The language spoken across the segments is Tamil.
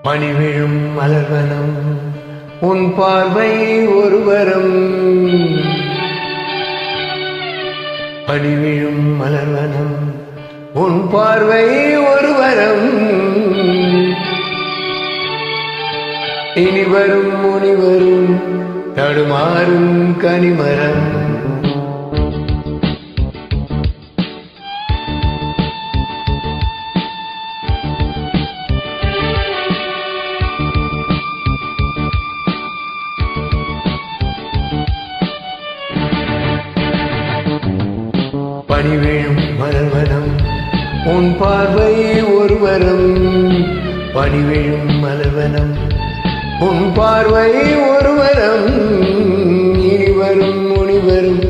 மணிவிழும் மலர்வனம் உன் பார்வை ஒருவரம். மணிவிழும் மலர்வனம் உன் பார்வை ஒருவரம். இனிவரும் முனிவரும் தடுமாறும் கனிமரம். பணிவிழும் மலர்வனம் உன் பார்வை ஒருவரம். பணிவிழும் மலர்வனம் உன் பார்வை ஒருவரம். இனிவரும் முனிவரும்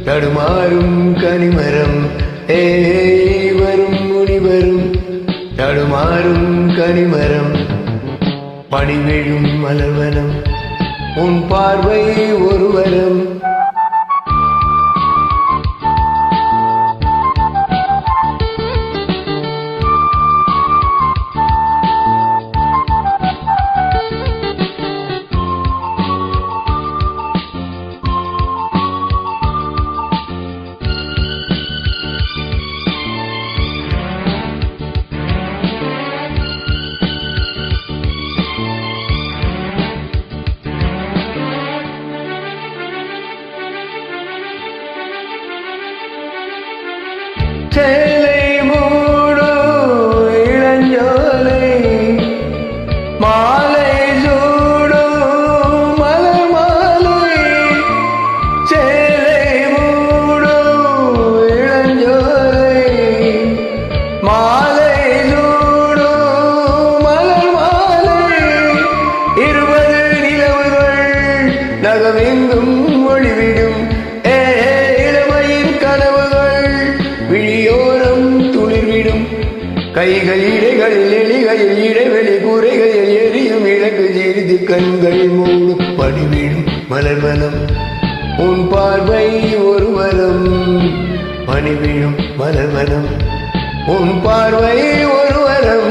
தடுமாறும் கனிமரம். இனிவரும் முனிவரும் தடுமாறும் கனிமரம். பணிவிழும் மலர்வனம் உன் பார்வை ஒருவரம். சேலை மூடும் இளஞ்சோலை மாலை சூடும் மலர் மாலை. சேலை மூடும் இளஞ்சோலை மாலை சூடும் மலர் மாலை. 20 நிலவுகள் நகமெங்கும் ஒளிவிடும். விழியோரம் துளிர்விடும். கைகள் இடைகளில் எலிகளில் இடைவெளி கூரைகளில் எரியும் இலக்கு சிறிது கண்கள் மூடும். பணிவிழும் மலர்வனம் உன் பார்வை ஒருவரம். பணிவிழும் மலர்வனம் உன் பார்வை ஒருவரம்.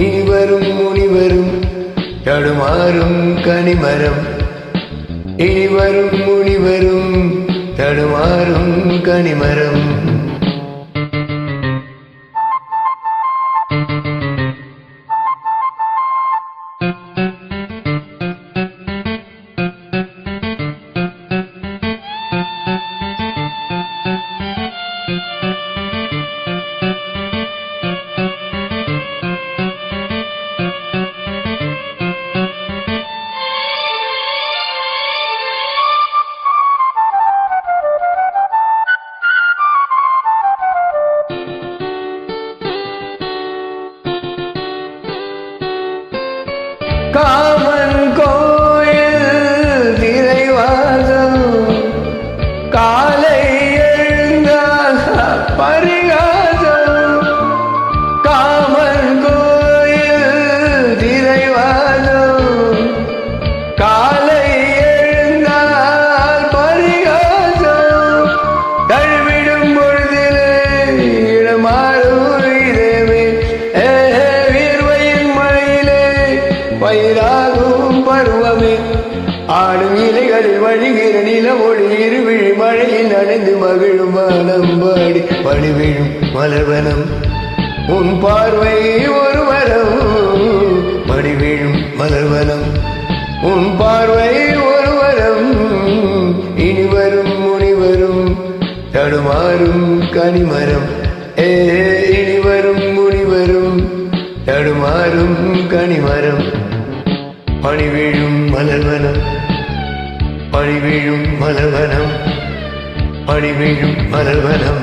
இனிவரும் முனிவரும் தடுமாறும் கனிமரம். இனிவரும் முனிவரும் தடுமாறும் கனிமரம். காமன் கோயில் திரைவாசம் காலை எழுந்தால் பரிகாசம். காமன் கோயில் திரைவாசம் காலை எழுந்தால் பரிகாசம். தழுவிடும் பொழுதிலே இடமாறும் இதேமே. வியர்வையின் மழையிலே பயிராகும் பருவமே. ஆடும் இலைகளில் வழிகிற நிலமொழி இருவிழி மழையில் நனைந்து மகிழும் வானம்பாடி. பணிவிழும் மலர்வனம் உன் பார்வை ஒருவரம். பணிவிழும் மலர்வனம் உன் பார்வை ஒருவரம். இனிவரும் முனிவரும் தடுமாறும் கனிமரம். இனிவரும் முனிவரும் தடுமாறும் கனிமரம். பணிவிழும் மலர்வனம் பணிவிழும் மலர்வனம் பணிவிழும் மலர்வனம்.